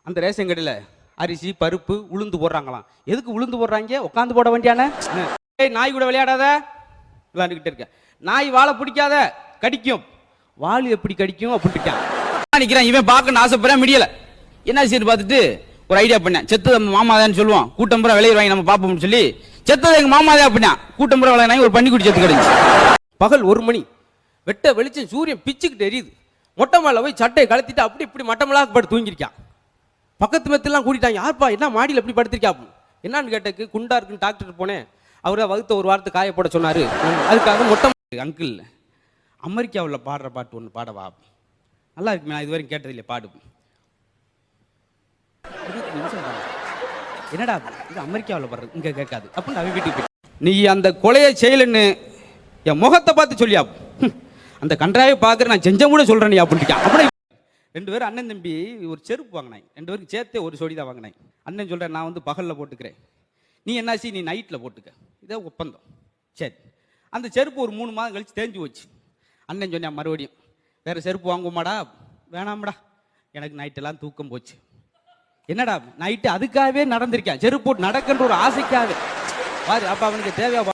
அந்த ரேஷன் கடையில் அரிசி பருப்பு உளுந்து போடுறாங்களாம். எதுக்கு உளுந்து போடுறாங்க? உட்காந்து போட வேண்டியானே. ஏய், நாய் கூட விளையாடாத, விளையாண்டுக்கிட்டே இருக்க. நாய் வாழை பிடிக்காத, கடிக்கும். வாள் எப்படி கடிக்கும் அப்படின்ட்டு நிற்கிறான். இவன் பார்க்கணும் ஆசைப்படுறேன், முடியல. என்ன சரி பார்த்துட்டு ஒரு ஐடியா பண்ணேன். செத்தது மாமாதான்னு சொல்லுவான், கூட்டம் பூரா விளைய வாங்கி நம்ம பார்ப்போம்னு சொல்லி செத்தது எங்க மாமாதே அப்படின்னா கூட்டம் பூரா விளையாங்க. ஒரு பன்னிக்குடி செத்து கிடைச்சு. பகல் 1 மணி, வெட்ட வெளிச்சம், சூரியன் பிச்சுக்கிட்டு எரியுது. மொட்டை மேல போய் சட்டையை கழத்திட்டு அப்படி இப்படி மட்டமெல்லாம் படுத்து தூங்கிருக்கான். பக்கத்து மெத்தெல்லாம் கூட்டிட்டாங்க. யார்ப்பா என்ன மாடியில் எப்படி படுத்திருக்கா? என்னன்னு கேட்டக்கு குண்டா இருக்குன்னு டாக்டர் போனேன். அவரை வகுத்த ஒரு வாரத்தை காய போட சொன்னாரு. அதுக்காக மொட்டை அங்கிள் அமெரிக்காவில் பாடுற பாட்டு ஒன்று பாடவா? நல்லா இருக்குமே, நான் இதுவரைக்கும் கேட்டதில்லை, பாடு. என்னடா இது அமெரிக்காவில் பாடுறது, இங்கே கேட்காது அப்படின்னு அவன் வீட்டுக்கு போய், நீ அந்த கொலையை செய்யலன்னு என் முகத்தை பார்த்து சொல்லியா? அந்த கன்றாவை பார்க்குற நான் செஞ்ச கூட சொல்கிறேன் நீ அப்படின்ட்டு. அப்படி 2 பேரும் அண்ணன் தம்பி ஒரு செருப்பு வாங்கினாங்க. 2 பேருக்கு சேர்த்தே ஒரு சொடி தான் வாங்கினாங்க. அண்ணன் சொல்கிறேன், நான் வந்து பகலில் போட்டுக்கிறேன், நீ என்னாச்சு நீ நைட்டில் போட்டுக்க, இதே ஒப்பந்தம். சரி, அந்த செருப்பு ஒரு 3 மாதம் கழிச்சு தேஞ்சு போச்சு. அண்ணன் சொன்னேன் மறுபடியும், வேறு செருப்பு வாங்குவோமாடா? வேணாம்டா, எனக்கு நைட்டெல்லாம் தூக்கம் போச்சு. என்னடா நைட்டு அதுக்காகவே நடந்திருக்கேன், செருப்பு போட்டு நடக்கின்ற ஒரு ஆசைக்காகவே பாரு. அப்போ அவனுக்கு தேவையா